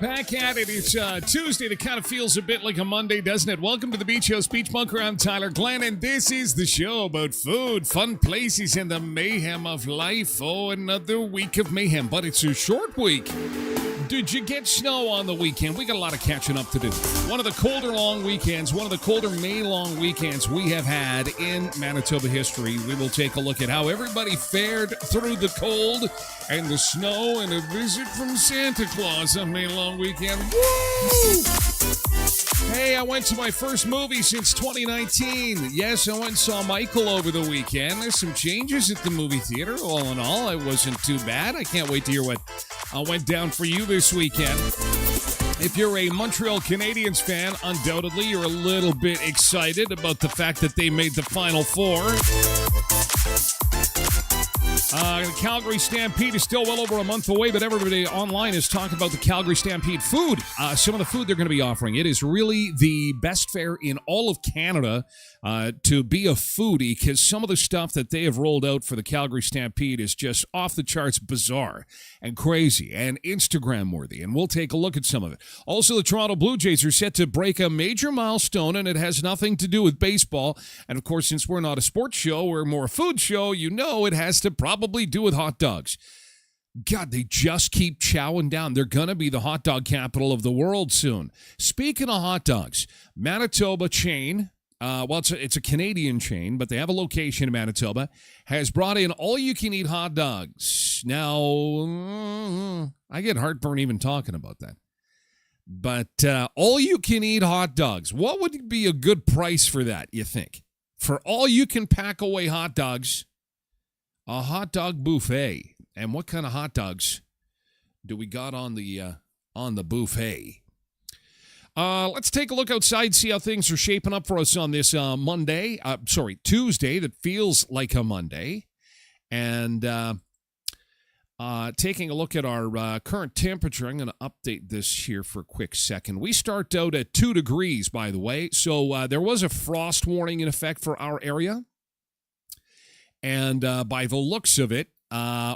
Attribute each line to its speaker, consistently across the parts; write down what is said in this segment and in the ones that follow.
Speaker 1: Back at it. It's Tuesday. It kind of feels a bit like a Monday, doesn't it? Welcome to the Beach House Beach Bunker. I'm Tyler Glen, and this is the show about food, fun places, and the mayhem of life. Oh, another week of mayhem, but it's a short week. Did you get snow on the weekend? We got a lot of catching up to do. One of the colder long weekends, one of the colder May long weekends we have had in Manitoba history. We will take a look at how everybody fared through the cold and the snow and a visit from Santa Claus on May long weekend. Woo! Hey, I went to my first movie since 2019. Yes, I went and saw Michael over the weekend. There's some changes at the movie theater. All in all, it wasn't too bad. I can't wait to hear what went down for you this weekend. If you're a Montreal Canadiens fan, undoubtedly you're a little bit excited about the fact that they made the Final Four. The Calgary Stampede is still well over a month away, but everybody online is talking about the Calgary Stampede food. Some of the food they're going to be offering. It is really the best fare in all of Canada to be a foodie, because some of the stuff that they have rolled out for the Calgary Stampede is just off the charts bizarre and crazy and Instagram worthy, and we'll take a look at some of it. Also, the Toronto Blue Jays are set to break a major milestone, and it has nothing to do with baseball. And of course, since we're not a sports show, we're more a food show, you know it has to probably do with hot dogs. God, they just keep chowing down. They're going to be the hot dog capital of the world soon. Speaking of hot dogs, Manitoba chain, it's a Canadian chain, but they have a location in Manitoba, has brought in all-you-can-eat hot dogs. Now, I get heartburn even talking about that. But all-you-can-eat hot dogs, what would be a good price for that, you think? For all-you-can-pack-away hot dogs, a hot dog buffet. And what kind of hot dogs do we got on the buffet? Let's take a look outside, see how things are shaping up for us on this Tuesday that feels like a Monday. And taking a look at our current temperature, I'm going to update this here for a quick second. We start out at 2 degrees, by the way. So there was a frost warning in effect for our area. And by the looks of it,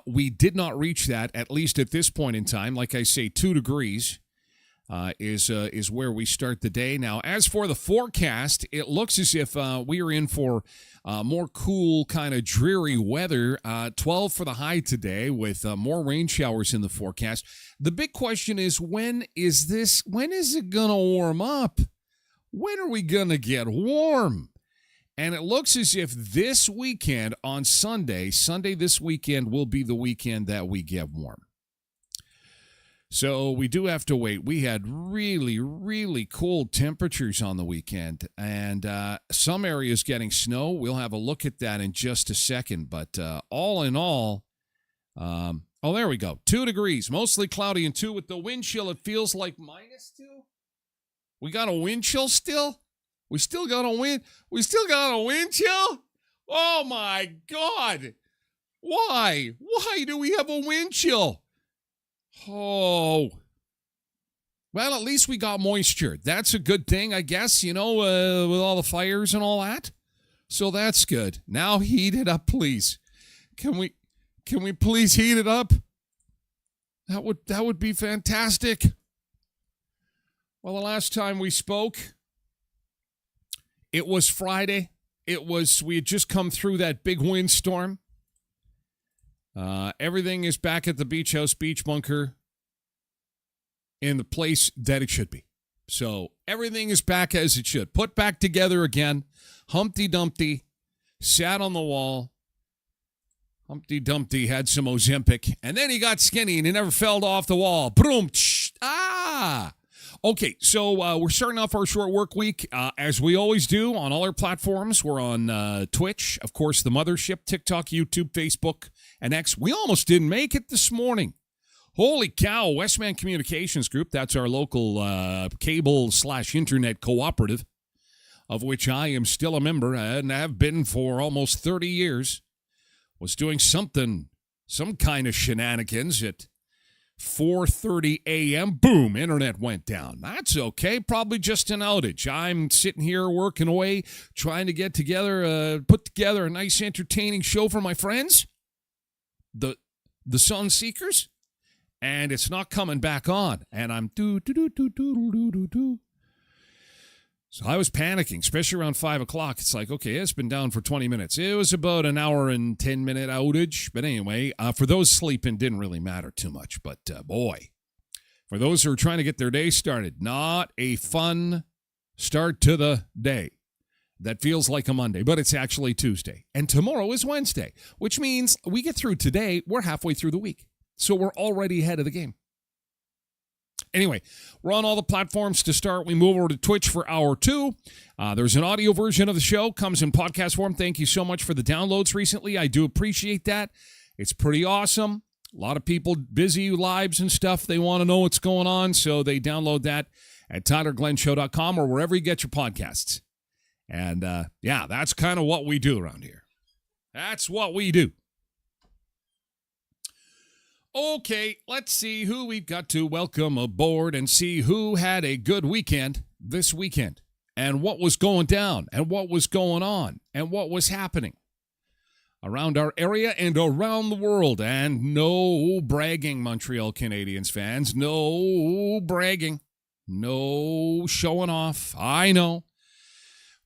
Speaker 1: we did not reach that, at least at this point in time. Like I say, 2 degrees is where we start the day. Now, as for the forecast, it looks as if we are in for more cool, kind of dreary weather. 12 for the high today, with more rain showers in the forecast. The big question is, when is it going to warm up? When are we going to get warm? And it looks as if this weekend on Sunday this weekend will be the weekend that we get warm. So we do have to wait. We had really, really cold temperatures on the weekend, and some areas getting snow. We'll have a look at that in just a second. But all in all, there we go. 2 degrees, mostly cloudy, and 2 with the wind chill. It feels like -2. We got a wind chill still? We still got a wind chill? Oh, my God. Why? Why do we have a wind chill? Oh. Well, at least we got moisture. That's a good thing, I guess, with all the fires and all that. So that's good. Now heat it up, please. Can we please heat it up? That would be fantastic. Well, the last time we spoke, it was Friday. We had just come through that big windstorm. Everything is back at the beach house, beach bunker, in the place that it should be. So everything is back as it should. Put back together again. Humpty Dumpty sat on the wall. Humpty Dumpty had some Ozempic, and then he got skinny and he never fell off the wall. Boom! Okay, so we're starting off our short work week, as we always do, on all our platforms. We're on Twitch, of course, the Mothership, TikTok, YouTube, Facebook, and X. We almost didn't make it this morning. Holy cow, Westman Communications Group, that's our local cable/internet cooperative, of which I am still a member and have been for almost 30 years, was doing some kind of shenanigans at 4:30 a.m., boom, internet went down. That's okay, probably just an outage. I'm sitting here working away, trying to put together a nice entertaining show for my friends, the Sun Seekers, and it's not coming back on, and I'm do. So I was panicking, especially around 5 o'clock. It's like, okay, it's been down for 20 minutes. It was about an hour and 10-minute outage. But anyway, for those sleeping, didn't really matter too much. But boy, for those who are trying to get their day started, not a fun start to the day. That feels like a Monday, but it's actually Tuesday. And tomorrow is Wednesday, which means we get through today, we're halfway through the week. So we're already ahead of the game. Anyway, we're on all the platforms to start. We move over to Twitch for hour 2. There's an audio version of the show, comes in podcast form. Thank you so much for the downloads recently. I do appreciate that. It's pretty awesome. A lot of people, busy lives and stuff, they want to know what's going on, so they download that at TylerGlenShow.com or wherever you get your podcasts. And, that's kind of what we do around here. That's what we do. Okay, let's see who we've got to welcome aboard and see who had a good weekend this weekend and what was going down and what was going on and what was happening around our area and around the world. And no bragging, Montreal Canadiens fans. No bragging. No showing off. I know.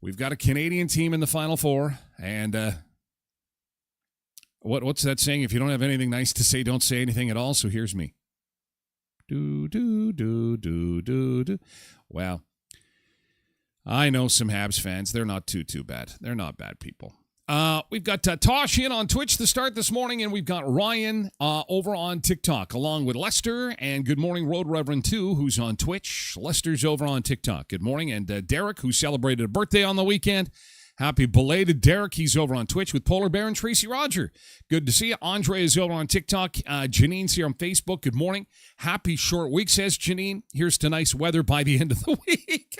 Speaker 1: We've got a Canadian team in the Final Four, and what's that saying? If you don't have anything nice to say, don't say anything at all. So here's me. Do. Well, I know some Habs fans. They're not too bad. They're not bad people. We've got Tosh in on Twitch to start this morning, and we've got Ryan over on TikTok, along with Lester, and Good Morning Road Reverend 2, who's on Twitch. Lester's over on TikTok. Good morning. And Derek, who celebrated a birthday on the weekend. Happy belated Derek. He's over on Twitch with Polar Bear and Tracy Roger. Good to see you. Andre is over on TikTok. Janine's here on Facebook. Good morning. Happy short week, says Janine. Here's to nice weather by the end of the week.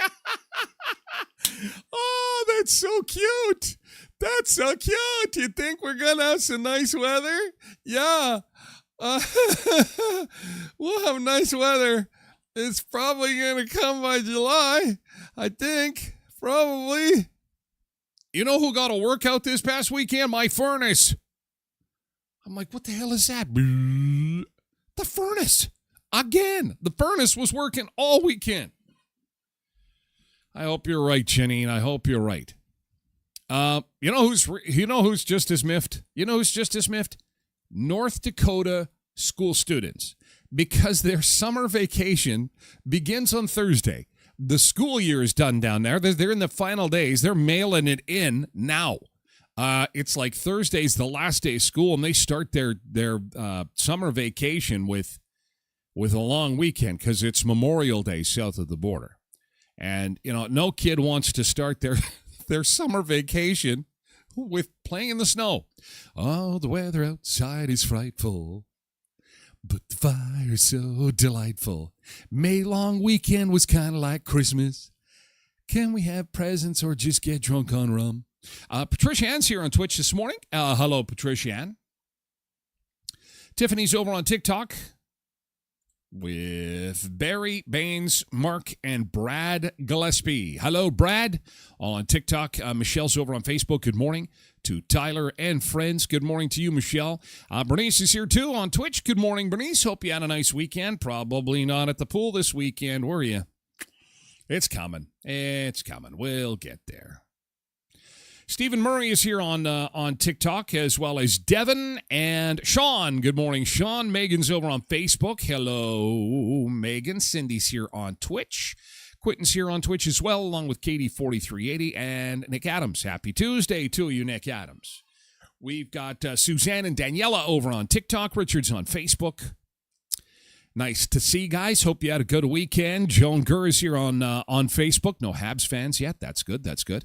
Speaker 1: Oh, that's so cute. That's so cute. You think we're going to have some nice weather? Yeah. We'll have nice weather. It's probably going to come by July, I think. Probably. You know who got a workout this past weekend? My furnace. I'm like, what the hell is that? The furnace. Again. The furnace was working all weekend. I hope you're right, Janine. I hope you're right. You know who's just as miffed? You know who's just as miffed? North Dakota school students. Because their summer vacation begins on Thursday. the school year is done down there. They're in the final days. They're mailing it in now. It's like Thursday's the last day of school, and they start their summer vacation with a long weekend because it's Memorial Day south of the border. And, no kid wants to start their summer vacation with playing in the snow. Oh, the weather outside is frightful, but the fire is so delightful. May long weekend was kind of like Christmas. Can we have presents or just get drunk on rum? Patricia Ann's here on Twitch this morning. Hello, Patricia Ann. Tiffany's over on TikTok with Barry, Baines, Mark, and Brad Gillespie. Hello, Brad, on TikTok. Michelle's over on Facebook. Good morning to Tyler and friends. Good morning to you, Michelle. Bernice is here, too, on Twitch. Good morning, Bernice. Hope you had a nice weekend. Probably not at the pool this weekend, were you? It's coming. It's coming. We'll get there. Stephen Murray is here on TikTok, as well as Devin and Sean. Good morning, Sean. Megan's over on Facebook. Hello, Megan. Cindy's here on Twitch. Quentin's here on Twitch as well, along with Katie4380 and Nick Adams. Happy Tuesday to you, Nick Adams. We've got Suzanne and Daniela over on TikTok. Richard's on Facebook. Nice to see you guys. Hope you had a good weekend. Joan Gurr is here on Facebook. No Habs fans yet. That's good. That's good.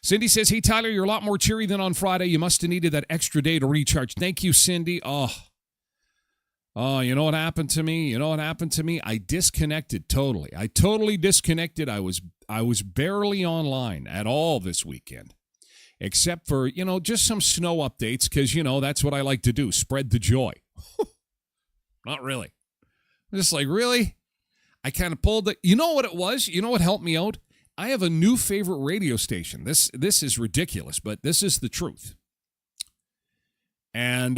Speaker 1: Cindy says, hey, Tyler, you're a lot more cheery than on Friday. You must have needed that extra day to recharge. Thank you, Cindy. Oh, you know what happened to me? I disconnected totally. I totally disconnected. I was barely online at all this weekend, except for, just some snow updates because, that's what I like to do, spread the joy. Not really. I'm just like, really? I kind of pulled it. You know what it was? You know what helped me out? I have a new favorite radio station. This is ridiculous, but this is the truth. And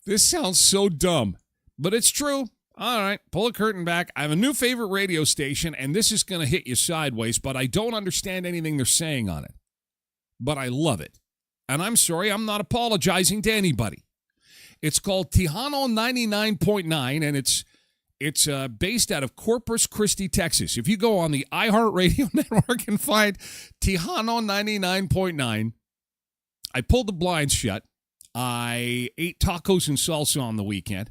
Speaker 1: this sounds so dumb, but it's true. All right, pull a curtain back. I have a new favorite radio station, and this is going to hit you sideways, but I don't understand anything they're saying on it. But I love it. And I'm sorry, I'm not apologizing to anybody. It's called Tejano 99.9, and it's based out of Corpus Christi, Texas. If you go on the iHeartRadio network and find Tejano 99.9, I pulled the blinds shut. I ate tacos and salsa on the weekend.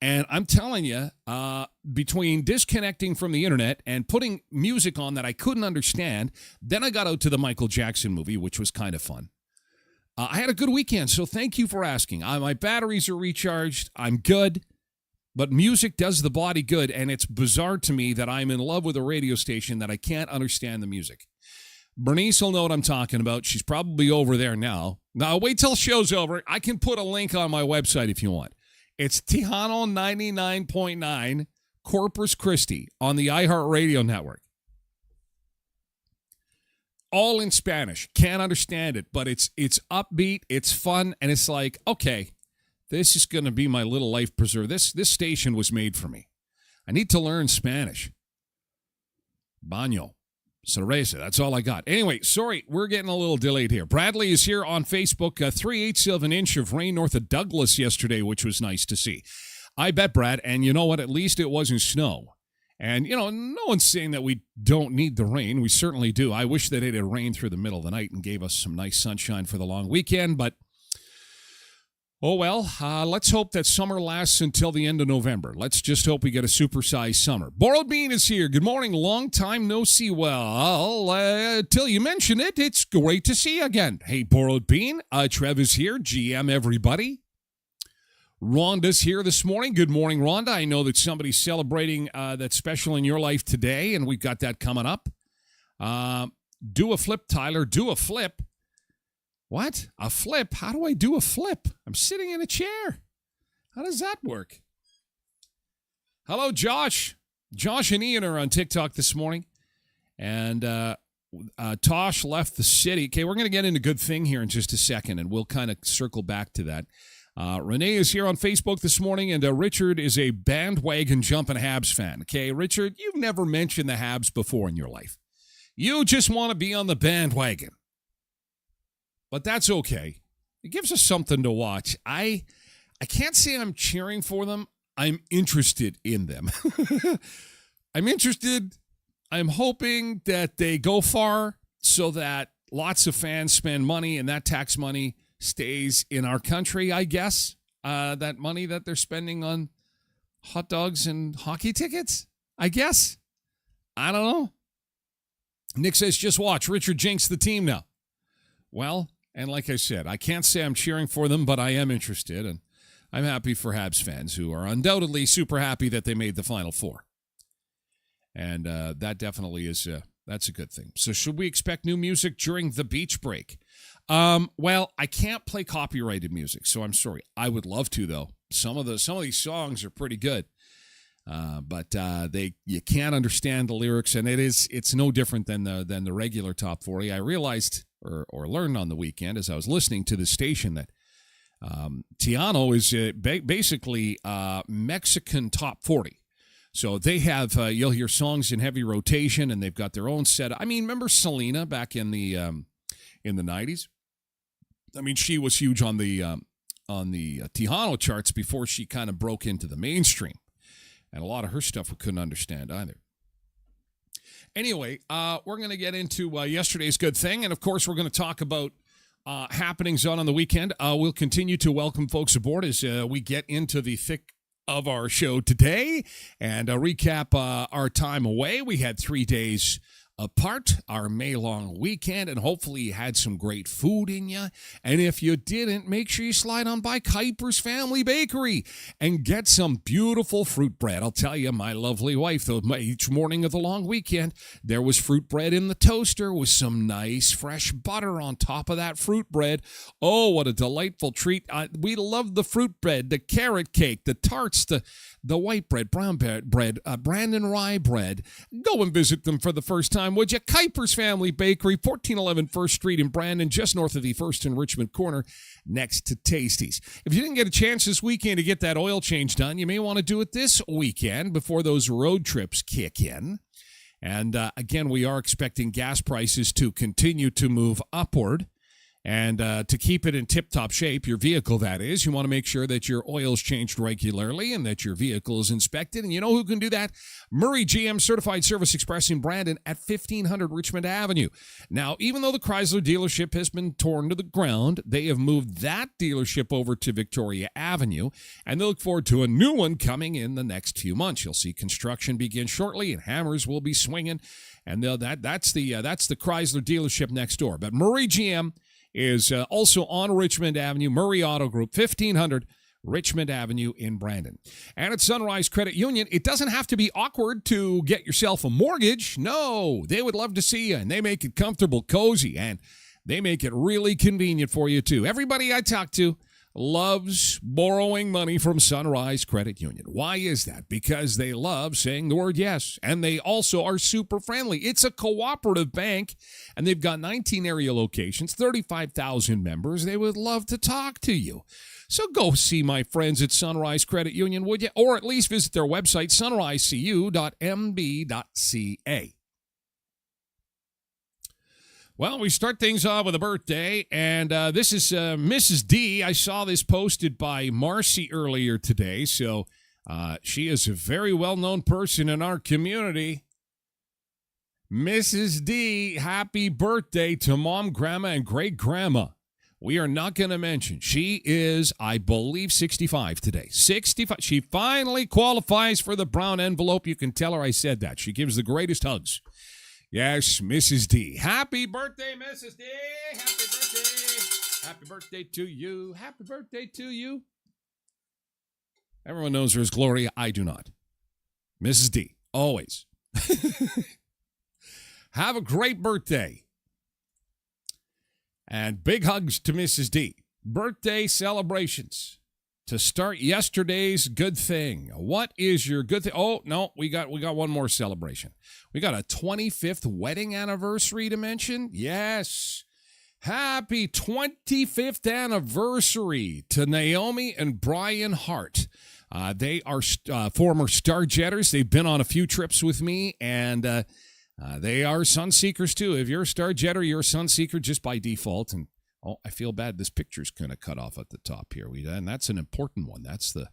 Speaker 1: And I'm telling you, between disconnecting from the internet and putting music on that I couldn't understand, then I got out to the Michael Jackson movie, which was kind of fun. I had a good weekend, so thank you for asking. My batteries are recharged. I'm good. But music does the body good, and it's bizarre to me that I'm in love with a radio station that I can't understand the music. Bernice will know what I'm talking about. She's probably over there now. Now, wait till the show's over. I can put a link on my website if you want. It's Tejano 99.9 Corpus Christi on the iHeartRadio network. All in Spanish. Can't understand it, but it's upbeat, it's fun, and it's like, okay, this is going to be my little life preserver. This station was made for me. I need to learn Spanish. Baño. Cerveza. That's all I got. Anyway, sorry, we're getting a little delayed here. Bradley is here on Facebook. 3/8 of an inch of rain north of Douglas yesterday, which was nice to see. I bet, Brad, and you know what? At least it wasn't snow. And, no one's saying that we don't need the rain. We certainly do. I wish that it had rained through the middle of the night and gave us some nice sunshine for the long weekend, but oh, well, let's hope that summer lasts until the end of November. Let's just hope we get a supersized summer. Borrowed Bean is here. Good morning. Long time no see. Well, till you mention it, it's great to see you again. Hey, Borrowed Bean. Trev is here. GM, everybody. Rhonda's here this morning. Good morning, Rhonda. I know that somebody's celebrating that's special in your life today, and we've got that coming up. Do a flip, Tyler. Do a flip. What? A flip? How do I do a flip? I'm sitting in a chair. How does that work? Hello, Josh. Josh and Ian are on TikTok this morning. And Tosh left the city. Okay, we're going to get into good thing here in just a second, and we'll kind of circle back to that. Renee is here on Facebook this morning, and Richard is a bandwagon jumping Habs fan. Okay, Richard, you've never mentioned the Habs before in your life. You just want to be on the bandwagon. But that's okay. It gives us something to watch. I can't say I'm cheering for them. I'm interested in them. I'm interested. I'm hoping that they go far so that lots of fans spend money and that tax money stays in our country, I guess. That money that they're spending on hot dogs and hockey tickets, I guess. I don't know. Nick says, just watch. Richard jinxed the team now. Well, and like I said, I can't say I'm cheering for them, but I am interested, and I'm happy for Habs fans who are undoubtedly super happy that they made the Final Four. And that definitely is, that's a good thing. So should we expect new music during the beach break? Well, I can't play copyrighted music, so I'm sorry. I would love to, though. Some of these songs are pretty good. But you can't understand the lyrics, and it's no different than the regular top 40. I realized or learned on the weekend as I was listening to the station that Tiano is basically Mexican top 40. So they have you'll hear songs in heavy rotation, and they've got their own set. I mean, remember Selena back in the 90s? I mean, she was huge on the Tejano charts before she kind of broke into the mainstream. And a lot of her stuff we couldn't understand either. Anyway, we're going to get into yesterday's good thing. And, of course, we're going to talk about happenings on the weekend. We'll continue to welcome folks aboard as we get into the thick of our show today and recap our time away. We had 3 days apart, our May-long weekend, and hopefully you had some great food in you. And if you didn't, make sure you slide on by Kuiper's Family Bakery and get some beautiful fruit bread. I'll tell you, my lovely wife, though, each morning of the long weekend, there was fruit bread in the toaster with some nice fresh butter on top of that fruit bread. Oh, what a delightful treat. We love the fruit bread, the carrot cake, the tarts, the white bread, brown bread, Brandon rye bread. Go and visit them for the first time, would you? Kuiper's Family Bakery, 1411 First Street in Brandon, just north of the First and Richmond corner, next to Tasties. If you didn't get a chance this weekend to get that oil change done, you may want to do it this weekend before those road trips kick in. And again, we are expecting gas prices to continue to move upward. And to keep it in tip-top shape, your vehicle, that is, you want to make sure that your oil's changed regularly and that your vehicle is inspected. And you know who can do that? Murray GM Certified Service Express in Brandon at 1500 Richmond Avenue. Now, even though the Chrysler dealership has been torn to the ground, they have moved that dealership over to Victoria Avenue, and they look forward to a new one coming in the next few months. You'll see construction begin shortly, and hammers will be swinging. And that's the Chrysler dealership next door. But Murray GM is also on Richmond Avenue, Murray Auto Group, 1500 Richmond Avenue in Brandon. And at Sunrise Credit Union, it doesn't have to be awkward to get yourself a mortgage. No, they would love to see you, and they make it comfortable, cozy, and they make it really convenient for you, too. Everybody I talk to loves borrowing money from Sunrise Credit Union. Why is that? Because they love saying the word yes, and they also are super friendly. It's a cooperative bank, and they've got 19 area locations, 35,000 members. They would love to talk to you. So go see my friends at Sunrise Credit Union, would you? Or at least visit their website, sunrisecu.mb.ca. Well, we start things off with a birthday, and this is Mrs. D. I saw this posted by Marcy earlier today, so she is a very well-known person in our community. Mrs. D, happy birthday to Mom, Grandma, and Great-Grandma. We are not going to mention. She is, I believe, 65 today. 65. She finally qualifies for the brown envelope. You can tell her I said that. She gives the greatest hugs. Yes, Mrs. D. Happy birthday, Mrs. D. Happy birthday. Happy birthday to you. Happy birthday to you. Everyone knows her as Gloria. I do not. Mrs. D. Always. Have a great birthday. And big hugs to Mrs. D. Birthday celebrations. To start yesterday's good thing. What is your good thing? Oh, no, we got one more celebration. We got a 25th wedding anniversary to mention. Yes. Happy 25th anniversary to Naomi and Brian Hart. They are former Starjetters. They've been on a few trips with me, and they are Sunseekers too. If you're a Starjetter, you're a Sunseeker just by default. And oh, I feel bad. This picture's kind of cut off at the top here. And that's an important one. That's the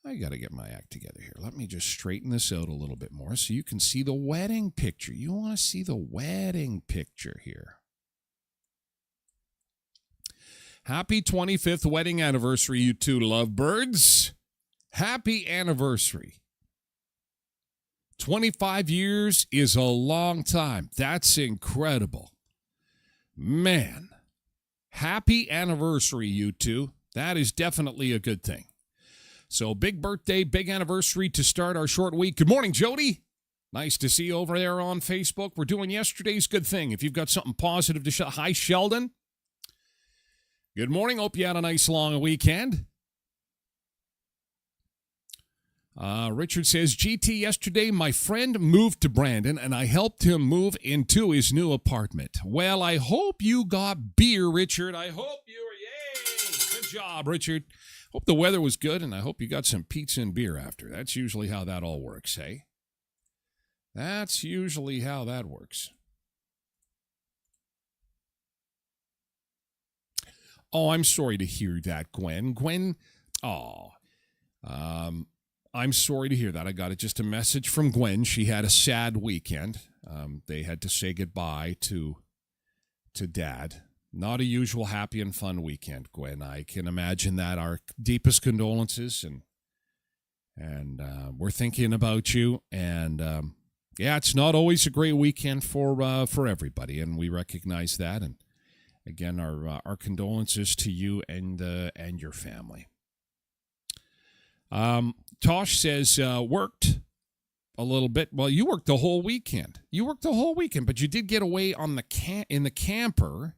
Speaker 1: I got to get my act together here. Let me just straighten this out a little bit more so you can see the wedding picture. You want to see the wedding picture here. Happy 25th wedding anniversary, you two lovebirds. Happy anniversary. 25 years is a long time. That's incredible. Man, happy anniversary, you two. That is definitely a good thing. So big birthday, big anniversary to start our short week. Good morning, Jody. Nice to see you over there on Facebook. We're doing yesterday's good thing. If you've got something positive to show. Hi, Sheldon. Good morning. Hope you had a nice long weekend. Richard says, GT, yesterday my friend moved to Brandon and I helped him move into his new apartment. Well, I hope you got beer, Richard. I hope you were, yay. Good job, Richard. Hope the weather was good and I hope you got some pizza and beer after. That's usually how that all works, hey? That's usually how that works. Oh, I'm sorry to hear that, Gwen. I'm sorry to hear that. I got just a message from Gwen. She had a sad weekend. They had to say goodbye to Dad. Not a usual happy and fun weekend, Gwen. I can imagine that. Our deepest condolences, and we're thinking about you. And yeah, it's not always a great weekend for everybody, and we recognize that. And again, our condolences to you and your family. Tosh says, worked a little bit. Well, you worked the whole weekend. But you did get away on in the camper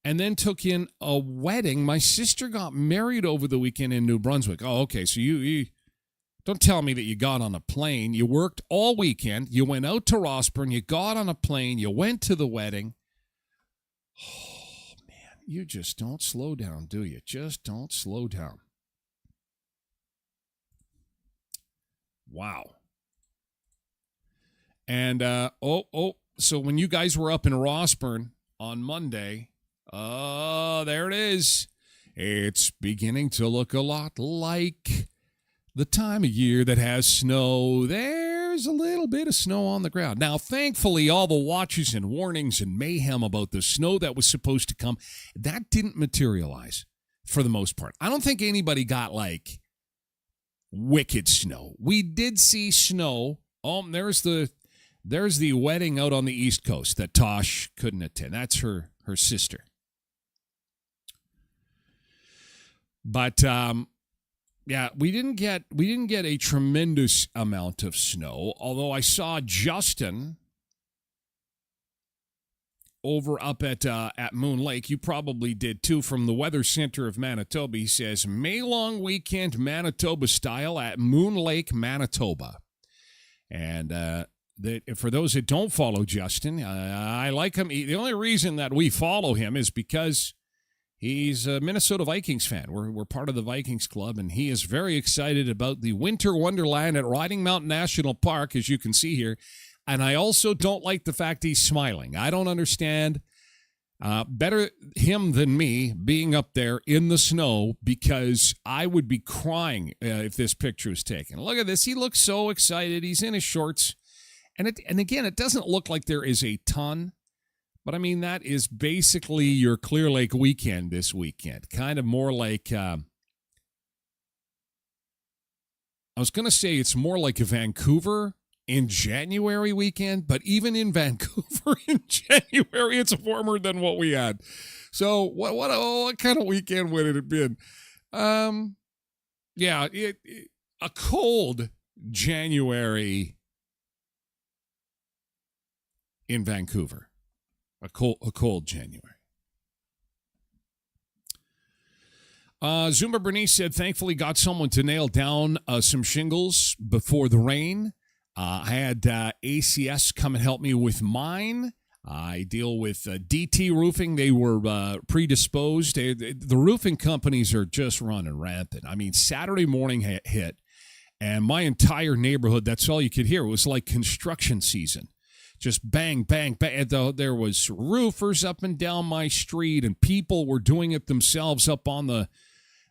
Speaker 1: and then took in a wedding. My sister got married over the weekend in New Brunswick. Oh, okay. So you don't tell me that you got on a plane. You worked all weekend. You went out to Rossburn. You got on a plane. You went to the wedding. Oh, man, you just don't slow down, do you? Just don't slow down. Wow. And, so when you guys were up in Rossburn on Monday, there it is. It's beginning to look a lot like the time of year that has snow. There's a little bit of snow on the ground. Now, thankfully, all the watches and warnings and mayhem about the snow that was supposed to come, that didn't materialize for the most part. I don't think anybody got, like, wicked snow. We did see snow. Oh, there's the wedding out on the East Coast that Tosh couldn't attend. That's her sister. But, yeah, we didn't get a tremendous amount of snow, although I saw Justin over up at Moon Lake. You probably did too, from the Weather Center of Manitoba. He says, May long weekend Manitoba style at Moon Lake, Manitoba. And for those that don't follow Justin, I like him. The only reason that we follow him is because he's a Minnesota Vikings fan. We're part of the Vikings club, and he is very excited about the Winter Wonderland at Riding Mountain National Park, as you can see here. And I also don't like the fact he's smiling. I don't understand. Better him than me being up there in the snow, because I would be crying if this picture was taken. Look at this. He looks so excited. He's in his shorts. And again, it doesn't look like there is a ton. But, I mean, that is basically your Clear Lake weekend this weekend. Kind of more like, I was going to say it's more like a Vancouver in January weekend, but even in Vancouver in January, it's warmer than what we had. So what kind of weekend would it have been? Yeah, a cold January in Vancouver. A cold January. Zumba Bernice said, thankfully got someone to nail down some shingles before the rain. I had ACS come and help me with mine. I deal with DT Roofing. They were predisposed. The roofing companies are just running rampant. I mean, Saturday morning hit, and my entire neighborhood, that's all you could hear. It was like construction season. Just bang, bang, bang. There was roofers up and down my street, and people were doing it themselves up on the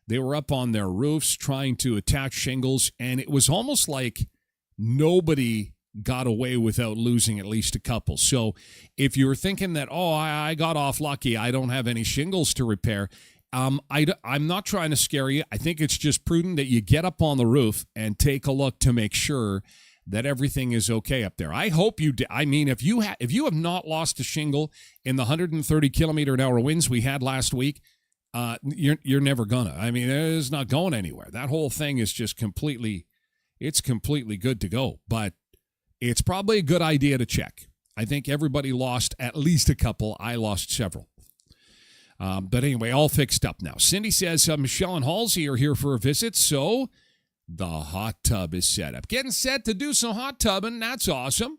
Speaker 1: They were up on their roofs trying to attach shingles, and it was almost like nobody got away without losing at least a couple. So if you're thinking that, I got off lucky, I don't have any shingles to repair, I'm not trying to scare you. I think it's just prudent that you get up on the roof and take a look to make sure that everything is okay up there. I hope you do. I mean, if you have not lost a shingle in the 130 kilometer an hour winds we had last week, you're never gonna. I mean, it's not going anywhere. That whole thing is just completely good to go. But it's probably a good idea to check. I think everybody lost at least a couple. I lost several. But anyway, all fixed up now. Cindy says Michelle and Halsey are here for a visit, so the hot tub is set up. Getting set to do some hot tubbing. That's awesome.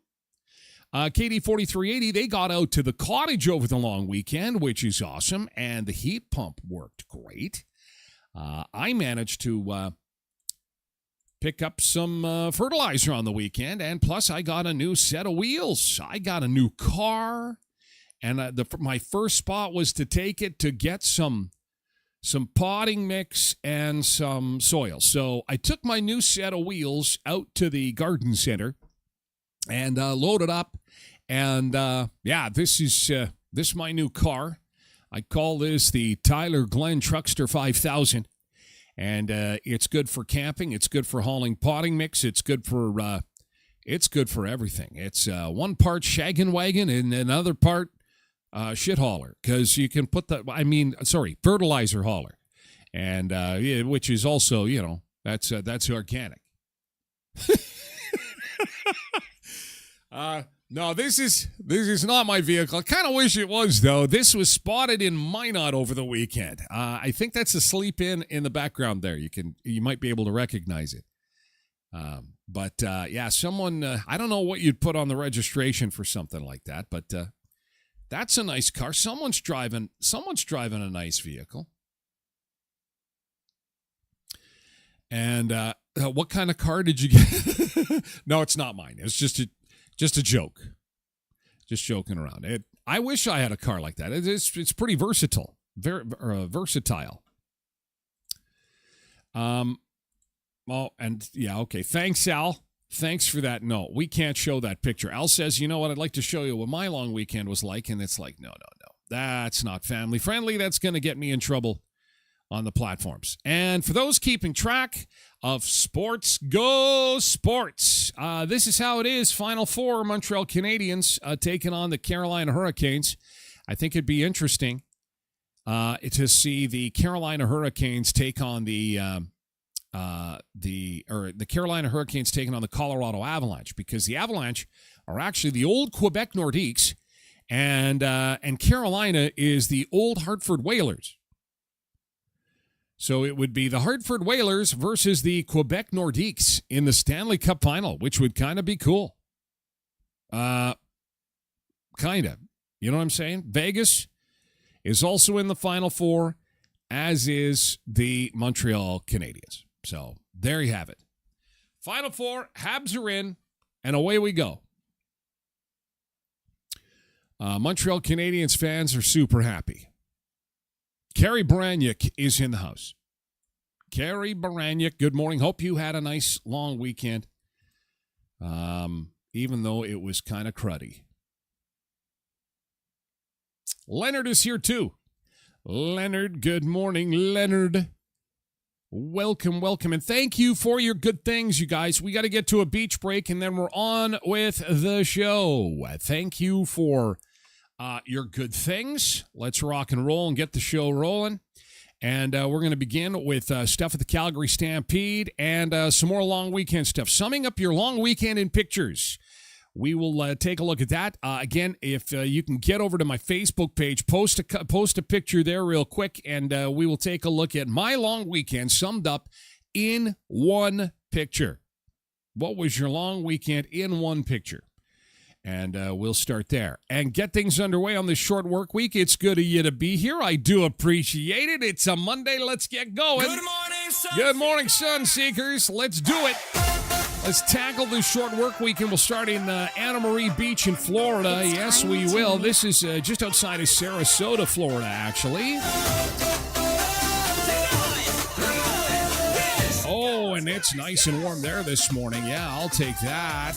Speaker 1: KD 4380, they got out to the cottage over the long weekend, which is awesome, and the heat pump worked great. I managed to pick up some fertilizer on the weekend, and plus I got a new set of wheels. I got a new car, and my first spot was to take it to get some potting mix and some soil. So I took my new set of wheels out to the garden center and loaded up. And this is my new car. I call this the Tyler Glen Truckster 5000. And it's good for camping. It's good for hauling potting mix. It's good for everything. It's one part shaggin' wagon and another part shit hauler, because you can put fertilizer hauler, and which is also, that's organic. No, this is not my vehicle. I kind of wish it was, though. This was spotted in Minot over the weekend. I think that's a sleep in the background there. You might be able to recognize it. Someone, I don't know what you'd put on the registration for something like that, but that's a nice car. Someone's driving a nice vehicle. And what kind of car did you get? No, it's not mine. It's just a joke. Just joking around. I wish I had a car like that. It's pretty versatile. Very versatile. Okay. Thanks, Al. Thanks for that. No, we can't show that picture. Al says, you know what, I'd like to show you what my long weekend was like. And it's like, no. That's not family friendly. That's going to get me in trouble on the platforms. And for those keeping track of sports, go sports. This is how it is. Final Four, Montreal Canadiens taking on the Carolina Hurricanes. I think it'd be interesting to see the Carolina Hurricanes take on the Carolina Hurricanes taking on the Colorado Avalanche, because the Avalanche are actually the old Quebec Nordiques, and Carolina is the old Hartford Whalers. So it would be the Hartford Whalers versus the Quebec Nordiques in the Stanley Cup final, which would kind of be cool. Kind of. You know what I'm saying? Vegas is also in the Final Four, as is the Montreal Canadiens. So there you have it. Final Four, Habs are in, and away we go. Montreal Canadiens fans are super happy. Carrie Baraniuk is in the house. Carrie Baraniuk, good morning. Hope you had a nice long weekend, even though it was kind of cruddy. Leonard is here too. Leonard, good morning, Leonard. Welcome, and thank you for your good things, you guys. We got to get to a beach break, and then we're on with the show. Thank you for your good things. Let's rock and roll and get the show rolling. And we're going to begin with stuff at the Calgary Stampede and some more long weekend stuff. Summing up your long weekend in pictures. We will take a look at that. Again, if you can get over to my Facebook page, post a picture there real quick, and we will take a look at my long weekend summed up in one picture. What was your long weekend in one picture? And we'll start there and get things underway on this short work week. It's good of you to be here. I do appreciate it. It's a Monday. Let's get going.
Speaker 2: Good morning, Sun
Speaker 1: Good morning, Sun Seekers. Let's do it. Let's tackle this short work week, and we'll start in Anna Marie Beach in Florida. Yes, we will. This is just outside of Sarasota, Florida, actually. Oh, and it's nice and warm there this morning. Yeah, I'll take that.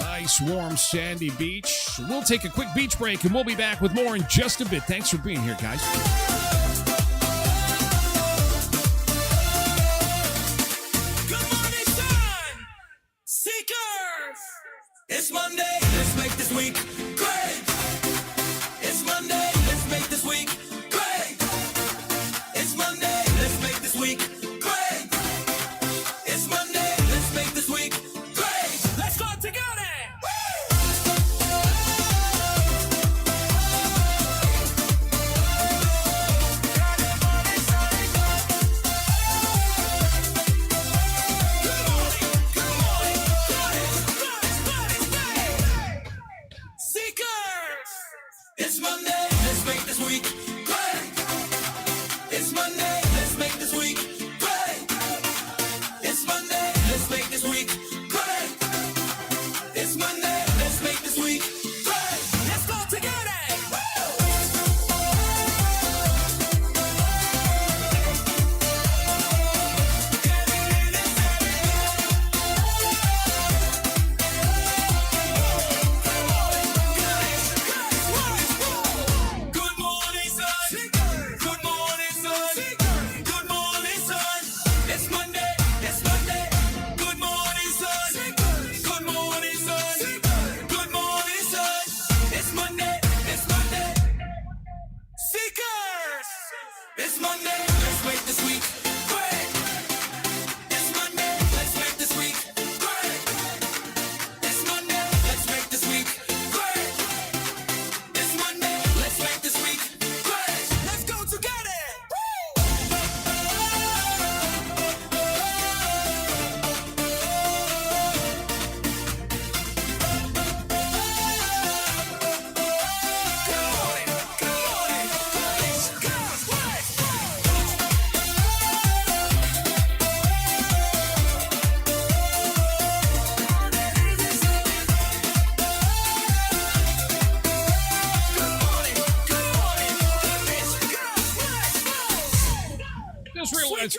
Speaker 1: Nice, warm, sandy beach. We'll take a quick beach break, and we'll be back with more in just a bit. Thanks for being here, guys.
Speaker 2: Good morning, sun! Seekers! It's Monday, let's make this week great! It's Monday, let's make this week great! It's Monday, let's make this week great! It's Monday, let's make this week great! Let's go together! It's Monday, let's make this week great. It's Monday, let's make this week great. It's Monday, let's make this week great. It's Monday, let's make this week great. Let's go together. It's Monday, let's make this week great. It's Monday, let's make this week great. It's Monday, let's make this week great. It's Monday, let's make this week great. Let's go together.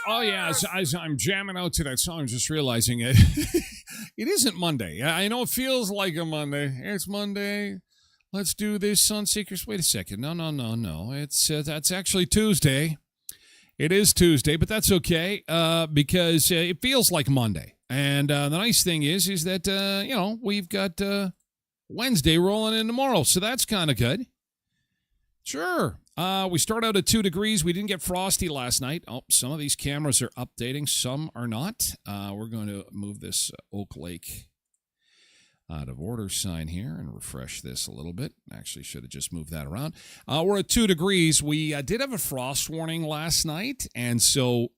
Speaker 1: Oh, yeah, as I'm jamming out to that song, I'm just realizing it. It isn't Monday. I know it feels like a Monday. It's Monday. Let's do this, Sunseekers. Wait a second. No. That's actually Tuesday. It is Tuesday, but that's okay because it feels like Monday. And the nice thing is that, we've got Wednesday rolling in tomorrow, so that's kind of good. Sure. We start out at 2 degrees. We didn't get frosty last night. Oh, some of these cameras are updating. Some are not. We're going to move this Oak Lake out of order sign here and refresh this a little bit. Actually, should have just moved that around. We're at 2 degrees. We did have a frost warning last night, and so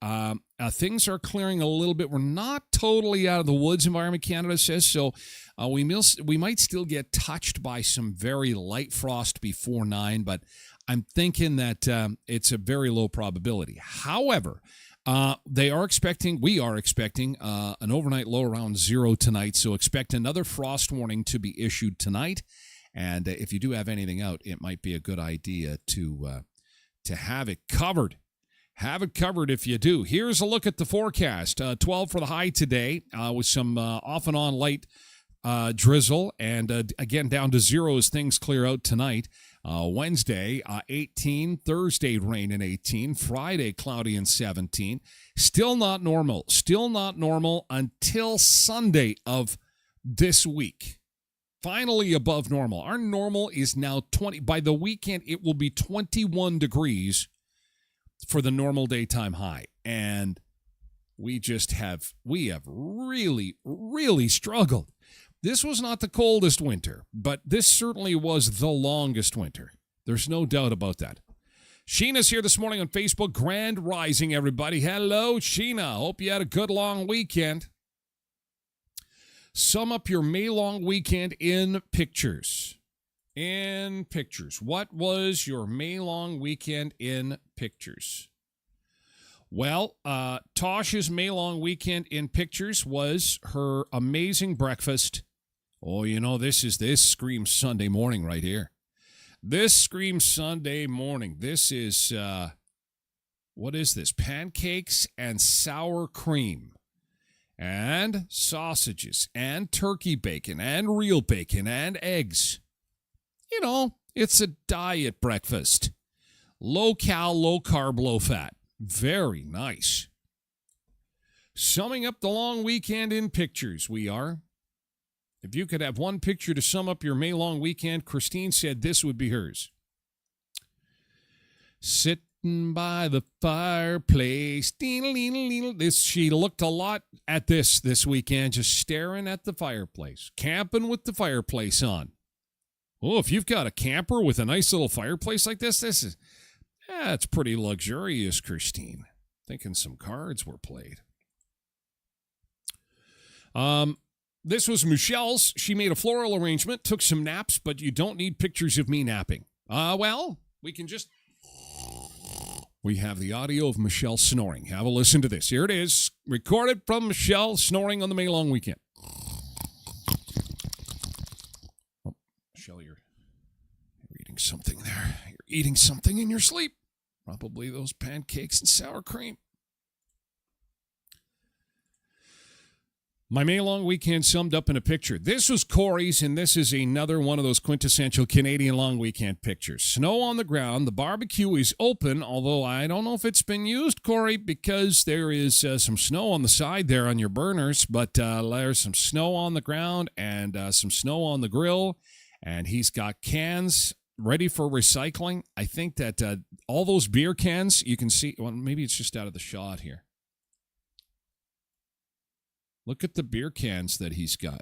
Speaker 1: things are clearing a little bit. We're not totally out of the woods, Environment Canada says, so we might still get touched by some very light frost before 9, but I'm thinking that it's a very low probability. However, we are expecting an overnight low around 0 tonight, so expect another frost warning to be issued tonight. And if you do have anything out, it might be a good idea to have it covered. Have it covered if you do. Here's a look at the forecast. 12 for the high today with some off and on light drizzle, and again down to 0 as things clear out tonight. Wednesday, 18. Thursday, rain and 18. Friday, cloudy and 17. Still not normal. Still not normal until Sunday of this week. Finally above normal. Our normal is now 20. By the weekend, it will be 21 degrees for the normal daytime high. And we have really, really struggled. This was not the coldest winter, but this certainly was the longest winter. There's no doubt about that. Sheena's here this morning on Facebook. Grand Rising, everybody. Hello, Sheena. Hope you had a good long weekend. Sum up your May long weekend in pictures. In pictures. What was your May long weekend in pictures? Well, Tosh's May long weekend in pictures was her amazing breakfast. Oh, this screams Sunday morning right here. This screams Sunday morning. This is, what is this? Pancakes and sour cream. and sausages and turkey bacon and real bacon and eggs. You know, it's a diet breakfast. Low cal, low carb, low fat. Very nice. Summing up the long weekend in pictures, we are. If you could have one picture to sum up your May long weekend, Christine said this would be hers. Sitting by the fireplace. She looked a lot at this weekend, just staring at the fireplace, camping with the fireplace on. Oh, if you've got a camper with a nice little fireplace like this is, it's pretty luxurious, Christine. Thinking some cards were played. This was Michelle's. She made a floral arrangement, took some naps, but you don't need pictures of me napping. Well, we have the audio of Michelle snoring. Have a listen to this. Here it is, recorded from Michelle snoring on the May long weekend. Oh, Michelle, you're eating something there. You're eating something in your sleep. Probably those pancakes and sour cream. My May long weekend summed up in a picture. This was Corey's, and this is another one of those quintessential Canadian long weekend pictures. Snow on the ground. The barbecue is open, although I don't know if it's been used, Corey, because there is some snow on the side there on your burners, but there's some snow on the ground and some snow on the grill, and he's got cans ready for recycling. I think that all those beer cans, you can see, well, maybe it's just out of the shot here. Look at the beer cans that he's got.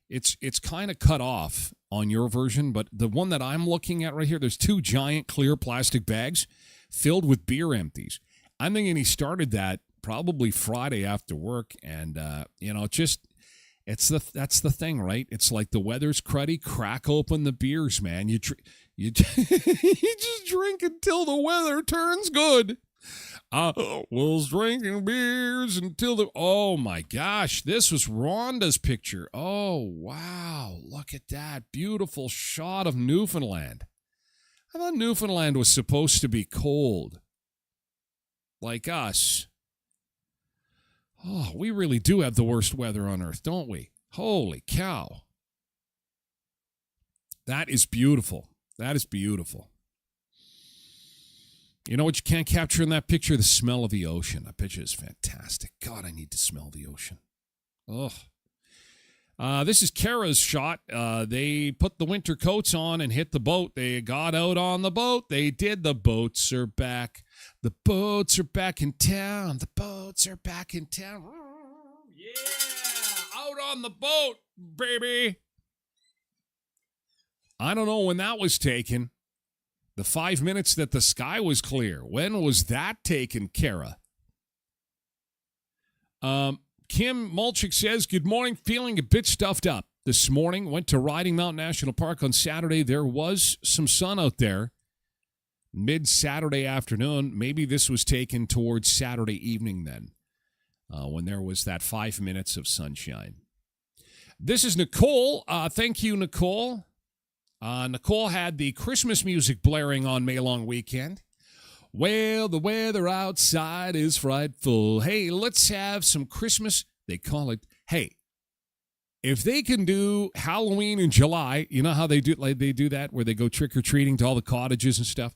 Speaker 1: It's kind of cut off on your version, but the one that I'm looking at right here, there's two giant clear plastic bags filled with beer empties. I'm thinking he started that probably Friday after work, and that's the thing, right? It's like the weather's cruddy, crack open the beers, man. You you just drink until the weather turns good. I was drinking beers until oh my gosh, this was Rhonda's picture. Oh, wow. Look at that beautiful shot of Newfoundland. I thought Newfoundland was supposed to be cold. Like us. Oh, we really do have the worst weather on earth, don't we? Holy cow. That is beautiful. That is beautiful. You know what you can't capture in that picture? The smell of the ocean. That picture is fantastic. God, I need to smell the ocean. Ugh. This is Kara's shot. They put the winter coats on and hit the boat. They got out on the boat. They did. The boats are back. The boats are back in town. The boats are back in town. Yeah! Out on the boat, baby! I don't know when that was taken. The 5 minutes that the sky was clear. When was that taken, Kara? Kim Mulchick says, good morning, feeling a bit stuffed up. This morning, went to Riding Mountain National Park on Saturday. There was some sun out there mid-Saturday afternoon. Maybe this was taken towards Saturday evening then, when there was that 5 minutes of sunshine. This is Nicole. Thank you, Nicole. Nicole had the Christmas music blaring on May long weekend. Well, the weather outside is frightful. Hey, let's have some Christmas. They call it, hey, if they can do Halloween in July, you know how they do that where they go trick-or-treating to all the cottages and stuff?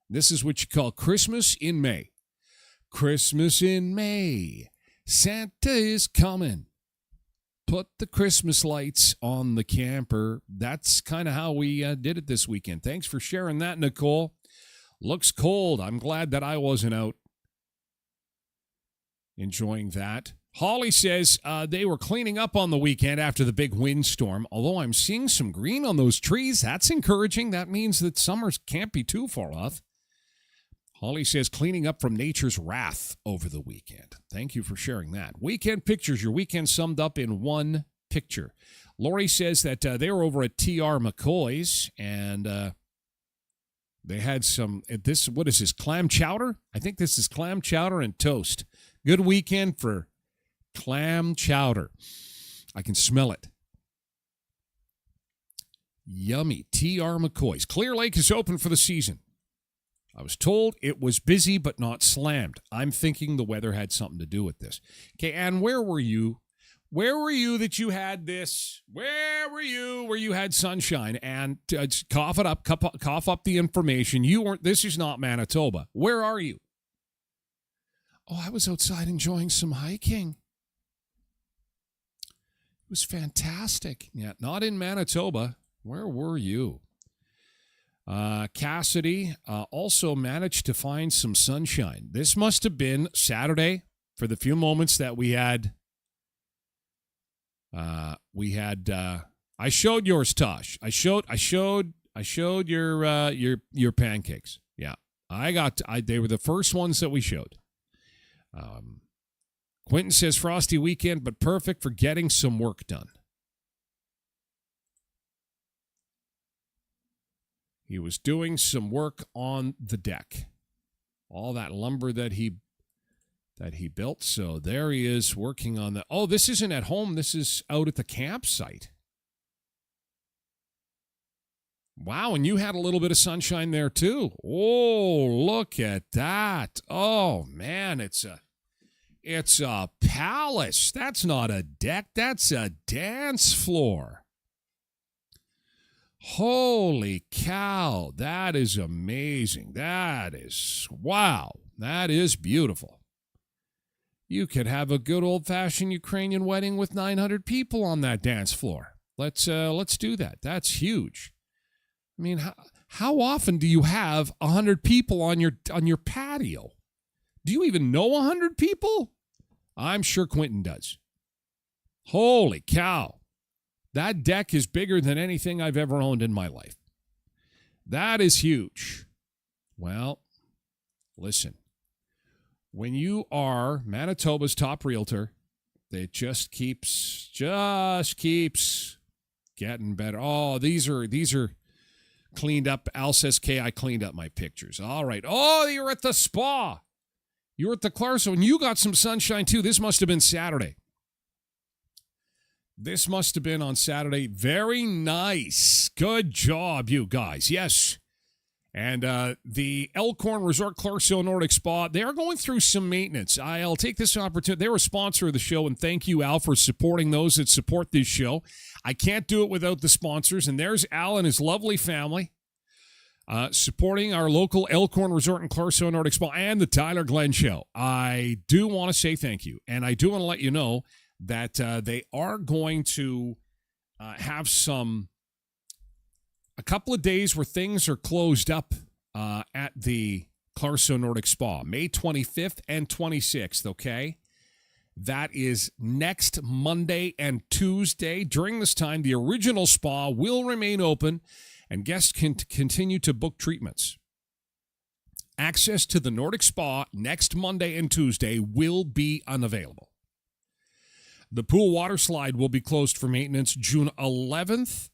Speaker 1: This is what you call Christmas in May. Christmas in May. Santa is coming. Put the Christmas lights on the camper. That's kind of how we did it this weekend. Thanks for sharing that, Nicole. Looks cold. I'm glad that I wasn't out enjoying that. Holly says they were cleaning up on the weekend after the big windstorm. Although I'm seeing some green on those trees, that's encouraging. That means that summer can't be too far off. Holly says cleaning up from nature's wrath over the weekend. Thank you for sharing that. Weekend pictures, your weekend summed up in one picture. Lori says that they were over at TR McCoy's and they had some, what is this, clam chowder? I think this is clam chowder and toast. Good weekend for clam chowder. I can smell it. Yummy. TR McCoy's. Clear Lake is open for the season. I was told it was busy but not slammed. I'm thinking the weather had something to do with this. Okay, and where were you? Where were you that you had this? Where were you where you had sunshine? And cough it up, cough up the information. You weren't, this is not Manitoba. Where are you? Oh, I was outside enjoying some hiking. It was fantastic. Yeah, not in Manitoba. Where were you? Cassidy also managed to find some sunshine. This must have been Saturday for the few moments that we had. I showed yours, Tosh. I showed your pancakes. Yeah, they were the first ones that we showed. Quentin says frosty weekend, but perfect for getting some work done. He was doing some work on the deck. All that lumber that he built. So there he is working on the... Oh, this isn't at home. This is out at the campsite. Wow, and you had a little bit of sunshine there too. Oh, look at that. Oh, man, it's a palace. That's not a deck. That's a dance floor. Holy cow, that is amazing. Wow, that is beautiful. You could have a good old-fashioned Ukrainian wedding with 900 people on that dance floor. Let's do that. That's huge. I mean, how often do you have 100 people on your patio? Do you even know 100 people? I'm sure Quentin does. Holy cow. That deck is bigger than anything I've ever owned in my life. That is huge. Well, listen. When you are Manitoba's top realtor, it just keeps getting better. Oh, these are cleaned up. Al says, I cleaned up my pictures. All right. Oh, you're at the spa. You were at the Clarkson, and you got some sunshine too. This must have been Saturday. This must have been on Saturday. Very nice. Good job, you guys. Yes. And the Elkhorn Resort Clarkson Nordic Spa, they are going through some maintenance. I'll take this opportunity. They're a sponsor of the show, and thank you, Al, for supporting those that support this show. I can't do it without the sponsors, and there's Al and his lovely family supporting our local Elkhorn Resort and Clarkson Nordic Spa and the Tyler Glen Show. I do want to say thank you, and I do want to let you know that they are going to have a couple of days where things are closed up at the Clarkson Nordic Spa, May 25th and 26th, okay? That is next Monday and Tuesday. During this time, the original spa will remain open, and guests can continue to book treatments. Access to the Nordic Spa next Monday and Tuesday will be unavailable. The pool water slide will be closed for maintenance June 11th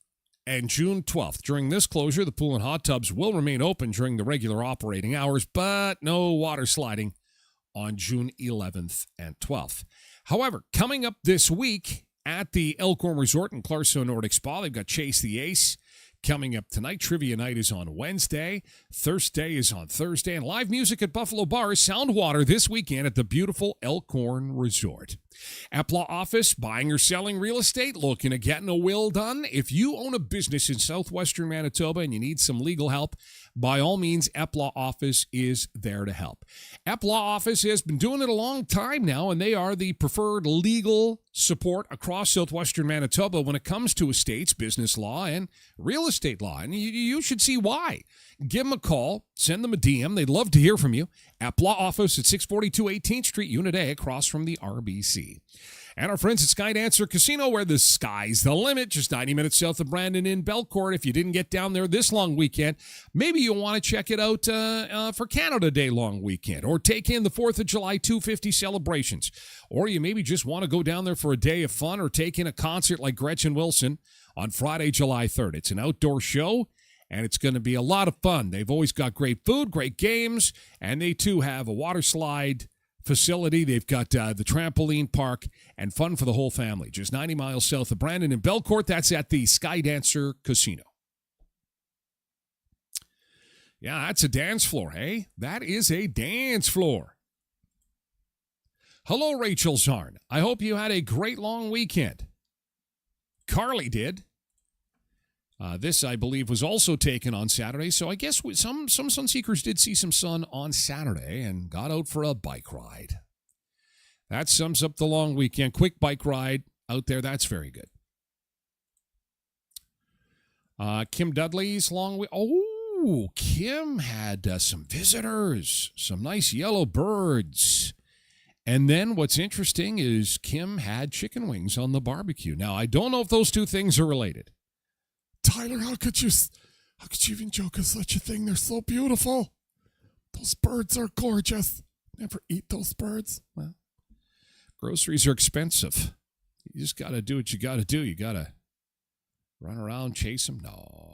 Speaker 1: and June 12th. During this closure, the pool and hot tubs will remain open during the regular operating hours, but no water sliding on June 11th and 12th. However, coming up this week at the Elkhorn Resort and Clarkson Nordic Spa, they've got Chase the Ace coming up tonight. Trivia night is on Wednesday. Thursday is on Thursday. And live music at Buffalo Bars, Soundwater this weekend at the beautiful Elkhorn Resort. Epla Office, buying or selling real estate, looking at getting a will done. If you own a business in southwestern Manitoba and you need some legal help, by all means, Epla Office is there to help. Epla Office has been doing it a long time now, and they are the preferred legal support across southwestern Manitoba when it comes to estates, business law, and real estate law. And you should see why. Give them a call. Send them a DM. They'd love to hear from you. Epla Office at 642 18th Street, Unit A, across from the RBC. And our friends at Skydancer Casino, where the sky's the limit, just 90 minutes south of Brandon in Belcourt. If you didn't get down there this long weekend, maybe you want to check it out for Canada Day long weekend, or take in the 4th of July 250 celebrations. Or you maybe just want to go down there for a day of fun, or take in a concert like Gretchen Wilson on Friday, July 3rd. It's an outdoor show, and it's going to be a lot of fun. They've always got great food, great games, and they too have a water slide facility. They've got the trampoline park, and fun for the whole family. Just 90 miles south of Brandon in Belcourt. That's at the Skydancer Casino. Yeah, that's a dance floor, hey? That is a dance floor. Hello, Rachel Zarn. I hope you had a great long weekend. Carly did. This, I believe, was also taken on Saturday, so I guess some sunseekers did see some sun on Saturday and got out for a bike ride. That sums up the long weekend. Quick bike ride out there, that's very good. Kim Dudley's long week. Oh, Kim had some visitors, some nice yellow birds. And then what's interesting is Kim had chicken wings on the barbecue. Now, I don't know if those two things are related.
Speaker 3: Tyler, how could you even joke of such a thing? They're so beautiful. Those birds are gorgeous. Never eat those birds.
Speaker 1: Well, groceries are expensive. You just got to do what you got to do. You got to run around, chase them. No.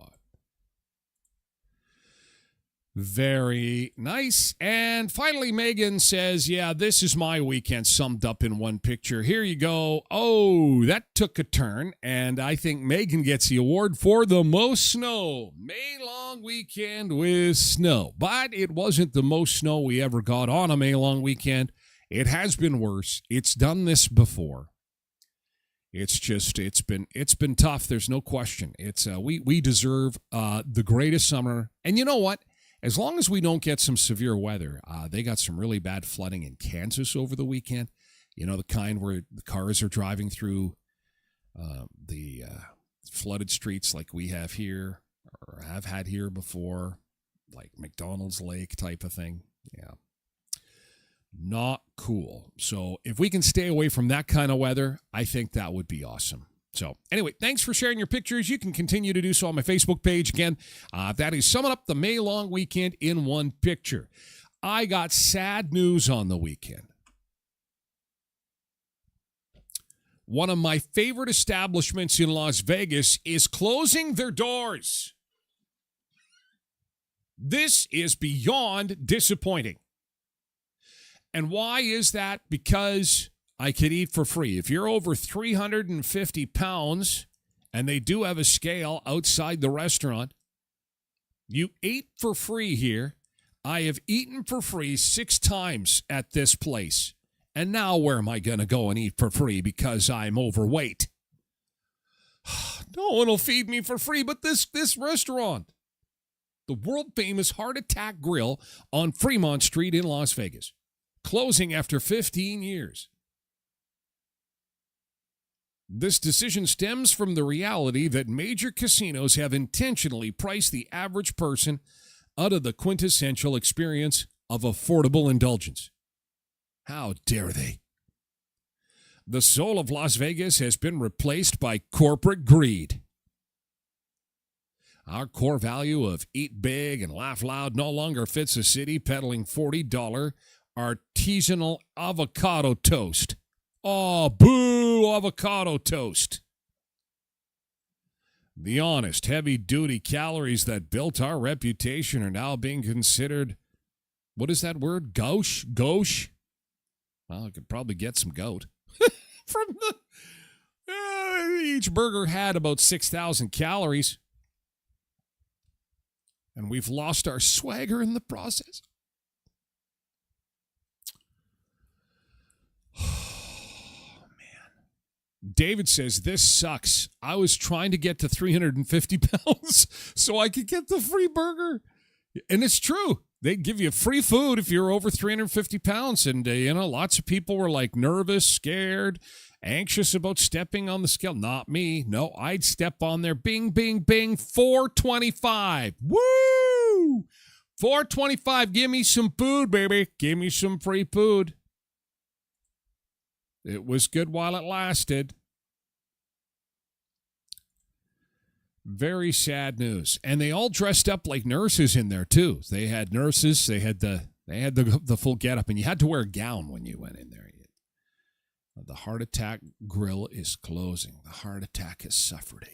Speaker 1: Very nice. And finally, Megan says, yeah, this is my weekend summed up in one picture. Here you go. Oh, that took a turn. And I think Megan gets the award for the most snow. May long weekend with snow. But it wasn't the most snow we ever got on a May long weekend. It has been worse. It's done this before. It's been tough. There's no question. We deserve the greatest summer. And you know what? As long as we don't get some severe weather, they got some really bad flooding in Kansas over the weekend. You know, the kind where the cars are driving through the flooded streets like we have here or have had here before, like McDonald's Lake type of thing. Yeah. Not cool. So if we can stay away from that kind of weather, I think that would be awesome. So anyway, thanks for sharing your pictures. You can continue to do so on my Facebook page. Again, that is summing up the May long weekend in one picture. I got sad news on the weekend. One of my favorite establishments in Las Vegas is closing their doors. This is beyond disappointing. And why is that? Because I could eat for free. If you're over 350 pounds, and they do have a scale outside the restaurant, you ate for free here. I have eaten for free 6 times at this place. And now where am I going to go and eat for free because I'm overweight? No one will feed me for free but this restaurant. The world-famous Heart Attack Grill on Fremont Street in Las Vegas. Closing after 15 years. This decision stems from the reality that major casinos have intentionally priced the average person out of the quintessential experience of affordable indulgence. How dare they? The soul of Las Vegas has been replaced by corporate greed. Our core value of eat big and laugh loud no longer fits a city peddling $40 artisanal avocado toast. Oh, boo, avocado toast. The honest, heavy-duty calories that built our reputation are now being considered, what is that word? Gauche? Gauche? Well, I could probably get some goat. From each burger had about 6,000 calories. And we've lost our swagger in the process. David says, this sucks. I was trying to get to 350 pounds so I could get the free burger. And it's true. They give you free food if you're over 350 pounds. And, lots of people were like nervous, scared, anxious about stepping on the scale. Not me. No, I'd step on there. Bing, bing, bing. 425. Woo! 425. Give me some food, baby. Give me some free food. It was good while it lasted. Very sad news. And they all dressed up like nurses in there, too. They had nurses. They had the full getup, and you had to wear a gown when you went in there. The Heart Attack Grill is closing. The Heart Attack has suffered.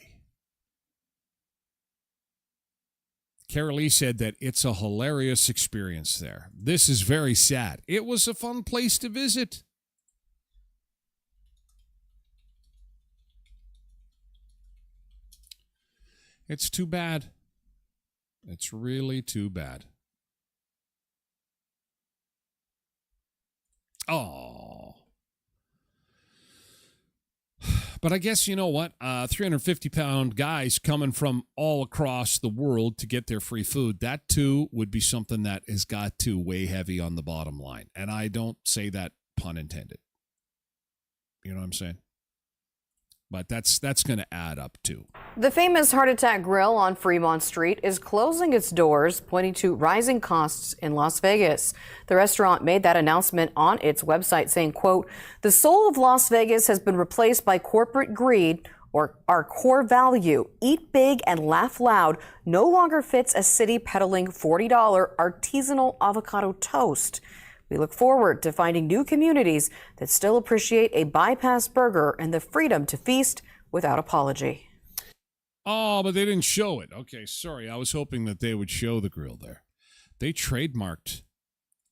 Speaker 1: Carolee said that it's a hilarious experience there. This is very sad. It was a fun place to visit. It's too bad. It's really too bad. Oh. But I guess you know what? 350-pound guys coming from all across the world to get their free food, that too would be something that has got to weigh heavy on the bottom line. And I don't say that pun intended. You know what I'm saying? But that's going to add up too.
Speaker 4: The famous Heart Attack Grill on Fremont Street is closing its doors, pointing to rising costs in Las Vegas. The restaurant made that announcement on its website saying, quote, "The soul of Las Vegas has been replaced by corporate greed, or our core value, eat big and laugh loud, no longer fits a city peddling $40 artisanal avocado toast. We look forward to finding new communities that still appreciate a bypass burger and the freedom to feast without apology."
Speaker 1: Oh, but they didn't show it. Okay, sorry. I was hoping that they would show the grill there. They trademarked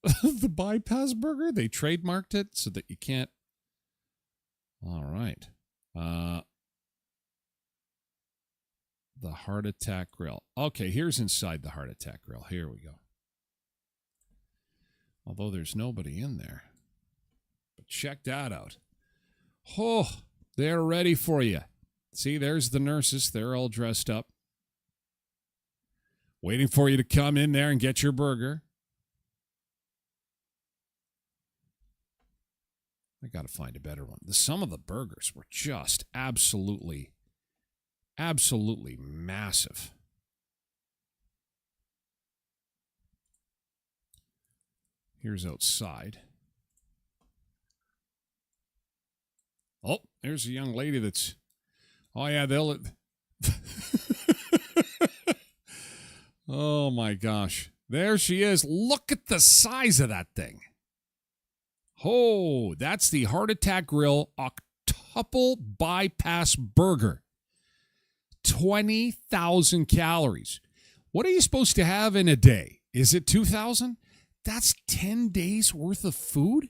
Speaker 1: the bypass burger. They trademarked it so that you can't. All right. The Heart Attack Grill. Okay, here's inside the Heart Attack Grill. Here we go. Although there's nobody in there. But check that out. Oh, they're ready for you. See, there's the nurses. They're all dressed up. Waiting for you to come in there and get your burger. I got to find a better one. Some of the burgers were just absolutely massive. Here's outside. Oh, there's a young lady that's... Oh, yeah, they'll... Oh, my gosh. There she is. Look at the size of that thing. Oh, that's the Heart Attack Grill Octuple Bypass Burger. 20,000 calories. What are you supposed to have in a day? Is it 2,000? That's 10 days worth of food?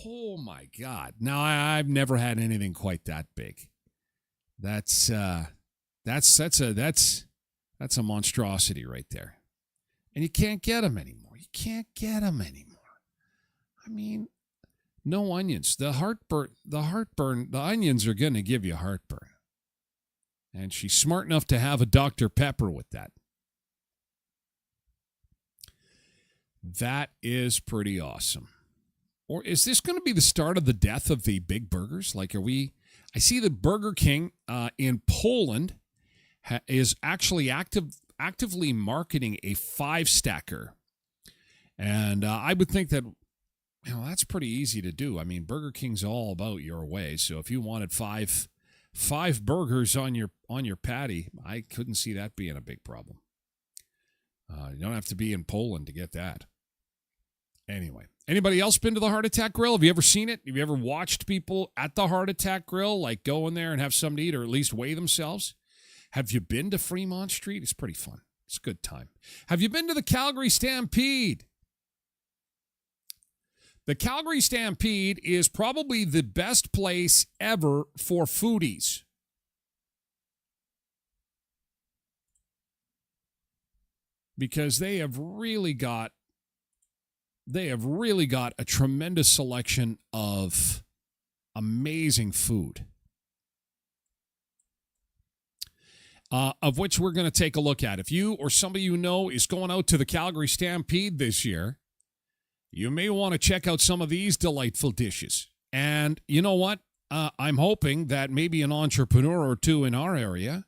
Speaker 1: Oh, my God. Now, I've never had anything quite that big. That's a monstrosity right there. And you can't get them anymore. I mean, no onions. The onions are going to give you heartburn. And she's smart enough to have a Dr. Pepper with that. That is pretty awesome. Or is this going to be the start of the death of the big burgers? Like, I see that Burger King in Poland is actually actively marketing a 5-stacker. And I would think that, that's pretty easy to do. I mean, Burger King's all about your way. So if you wanted five burgers on your patty, I couldn't see that being a big problem. You don't have to be in Poland to get that. Anyway, anybody else been to the Heart Attack Grill? Have you ever seen it? Have you ever watched people at the Heart Attack Grill, like go in there and have something to eat or at least weigh themselves? Have you been to Fremont Street? It's pretty fun. It's a good time. Have you been to the Calgary Stampede? The Calgary Stampede is probably the best place ever for foodies. Because they have really got a tremendous selection of amazing food. Of which we're going to take a look at. If you or somebody you know is going out to the Calgary Stampede this year, you may want to check out some of these delightful dishes. And you know what? I'm hoping that maybe an entrepreneur or two in our area,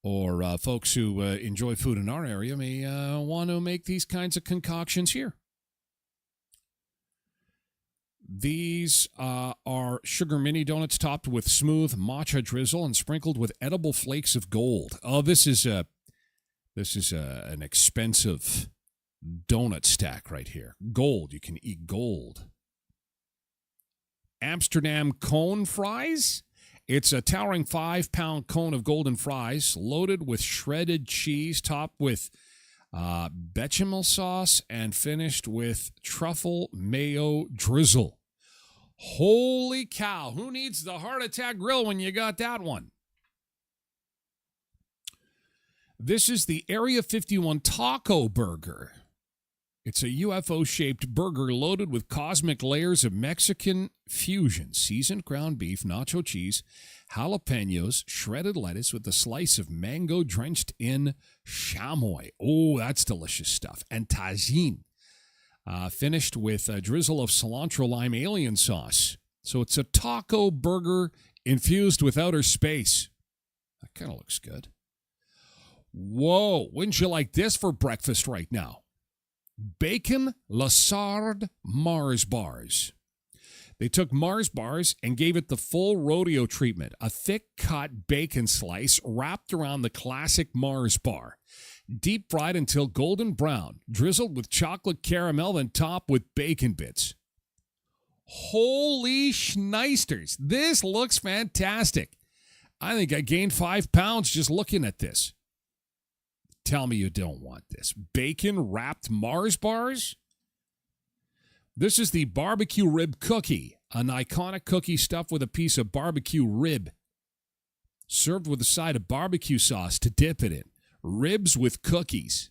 Speaker 1: or folks who enjoy food in our area, may want to make these kinds of concoctions here. These are sugar mini donuts topped with smooth matcha drizzle and sprinkled with edible flakes of gold. Oh, this is an expensive donut stack right here. Gold. You can eat gold. Amsterdam cone fries. It's a towering 5-pound cone of golden fries loaded with shredded cheese, topped with bechamel sauce, and finished with truffle mayo drizzle. Holy cow. Who needs the Heart Attack Grill when you got that one? This is the Area 51 Taco Burger. It's a UFO-shaped burger loaded with cosmic layers of Mexican fusion, seasoned ground beef, nacho cheese, jalapenos, shredded lettuce with a slice of mango drenched in chamoy. Oh, that's delicious stuff. And tagine, finished with a drizzle of cilantro lime alien sauce. So it's a taco burger infused with outer space. That kind of looks good. Whoa, wouldn't you like this for breakfast right now? Bacon Lassard Mars bars. They took Mars bars and gave it the full rodeo treatment. A thick-cut bacon slice wrapped around the classic Mars bar. Deep fried until golden brown, drizzled with chocolate caramel, then topped with bacon bits. Holy schneisters. This looks fantastic. I think I gained 5 pounds just looking at this. Tell me you don't want this. Bacon-wrapped Mars bars? This is the barbecue rib cookie, an iconic cookie stuffed with a piece of barbecue rib, served with a side of barbecue sauce to dip it in. Ribs with cookies.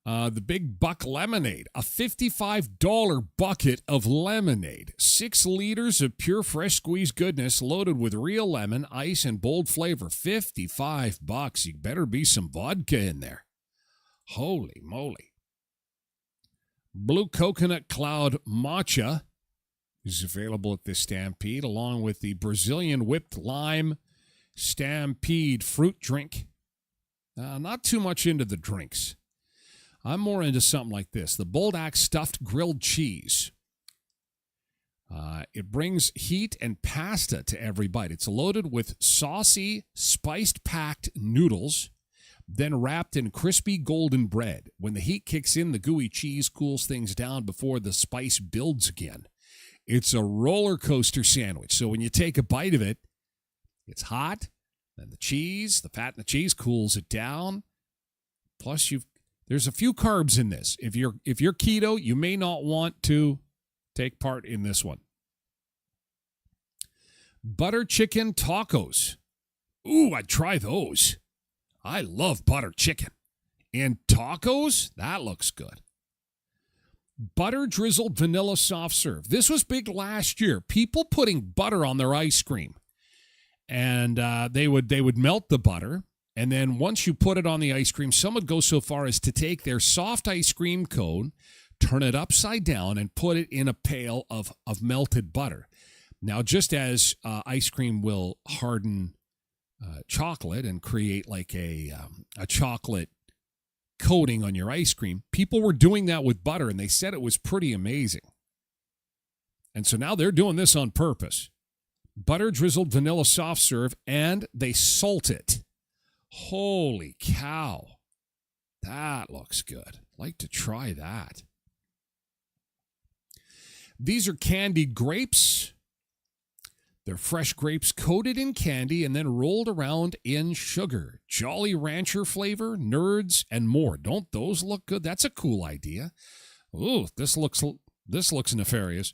Speaker 1: The Big Buck Lemonade, a $55 bucket of lemonade. 6 liters of pure fresh squeezed goodness loaded with real lemon, ice, and bold flavor. $55. You better be some vodka in there. Holy moly. Blue Coconut Cloud Matcha is available at this Stampede, along with the Brazilian Whipped Lime Stampede fruit drink. Not too much into the drinks. I'm more into something like this. The Boldak Stuffed Grilled Cheese. It brings heat and pasta to every bite. It's loaded with saucy, spiced-packed noodles, then wrapped in crispy golden bread. When the heat kicks in, the gooey cheese cools things down before the spice builds again. It's a roller coaster sandwich. So when you take a bite of it, it's hot, then the cheese, the fat in the cheese cools it down. Plus, there's a few carbs in this. If you're keto, you may not want to take part in this one. Butter chicken tacos. Ooh, I'd try those. I love butter chicken. And tacos? That looks good. Butter drizzled vanilla soft serve. This was big last year. People putting butter on their ice cream. And they would melt the butter. And then once you put it on the ice cream, some would go so far as to take their soft ice cream cone, turn it upside down, and put it in a pail of melted butter. Now, just as ice cream will harden chocolate and create like a chocolate coating on your ice cream, people were doing that with butter, and they said it was pretty amazing. And so now they're doing this on purpose. Butter drizzled vanilla soft serve, and they salt it. Holy cow. That looks good. I'd like to try that. These are candied grapes. They're fresh grapes coated in candy and then rolled around in sugar. Jolly Rancher flavor, nerds, and more. Don't those look good? That's a cool idea. Ooh, this looks nefarious.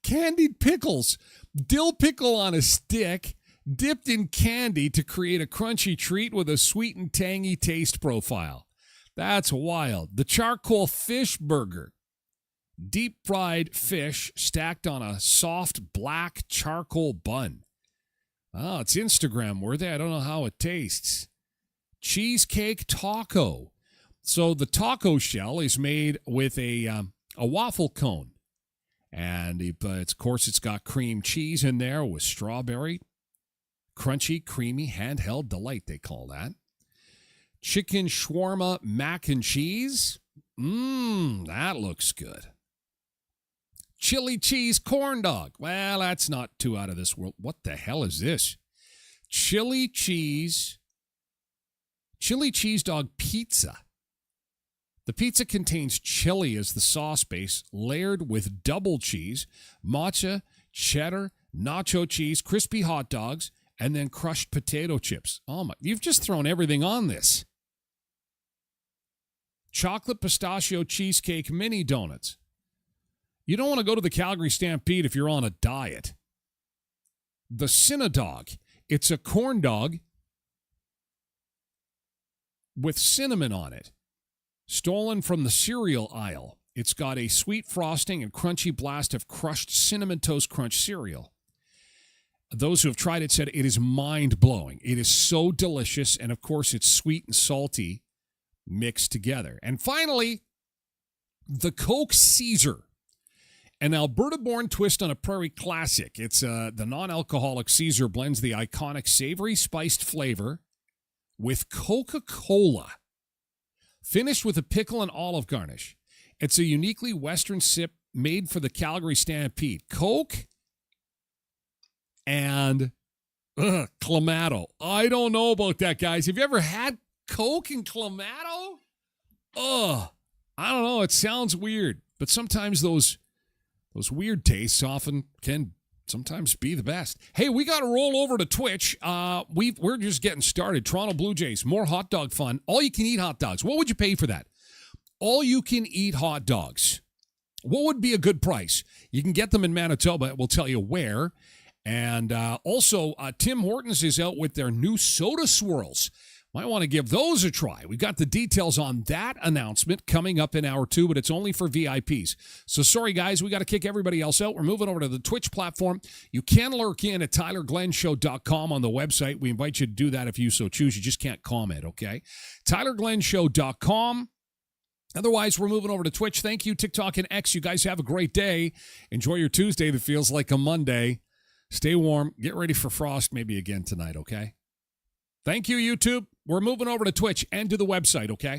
Speaker 1: Candied pickles. Dill pickle on a stick, dipped in candy to create a crunchy treat with a sweet and tangy taste profile. That's wild. The charcoal fish burger. Deep fried fish stacked on a soft black charcoal bun. Oh, it's Instagram worthy. I don't know how it tastes. Cheesecake taco. So the taco shell is made with a waffle cone. And of course, it's got cream cheese in there with strawberry. Crunchy, creamy, handheld delight, they call that. Chicken shawarma mac and cheese. That looks good. Chili cheese corn dog. Well, that's not too out of this world. What the hell is this? Chili cheese dog pizza. The pizza contains chili as the sauce base, layered with double cheese, matcha, cheddar, nacho cheese, crispy hot dogs, and then crushed potato chips. Oh my, you've just thrown everything on this. Chocolate pistachio cheesecake mini donuts. You don't want to go to the Calgary Stampede if you're on a diet. The Cinedog. It's a corn dog with cinnamon on it, stolen from the cereal aisle. It's got a sweet frosting and crunchy blast of crushed Cinnamon Toast Crunch cereal. Those who have tried it said it is mind-blowing. It is so delicious, and of course, it's sweet and salty mixed together. And finally, the Coke Caesar, an Alberta-born twist on a prairie classic. It's the non-alcoholic Caesar blends the iconic savory spiced flavor with Coca-Cola, finished with a pickle and olive garnish. It's a uniquely Western sip made for the Calgary Stampede. Coke and Clamato. I don't know about that, guys. Have you ever had Coke and Clamato? I don't know. It sounds weird, but sometimes those weird tastes often can sometimes be the best. Hey, we got to roll over to Twitch. We're just getting started. Toronto Blue Jays, more hot dog fun. All you can eat hot dogs. What would you pay for that? All you can eat hot dogs. What would be a good price? You can get them in Manitoba. We'll tell you where. And also, Tim Hortons is out with their new soda swirls. Might want to give those a try. We've got the details on that announcement coming up in hour 2, but it's only for VIPs. So sorry, guys, we got to kick everybody else out. We're moving over to the Twitch platform. You can lurk in at TylerGlenShow.com on the website. We invite you to do that if you so choose. You just can't comment, okay? TylerGlenShow.com. Otherwise, we're moving over to Twitch. Thank you, TikTok and X. You guys have a great day. Enjoy your Tuesday that feels like a Monday. Stay warm. Get ready for frost maybe again tonight, okay? Thank you, YouTube. We're moving over to Twitch and to the website, okay?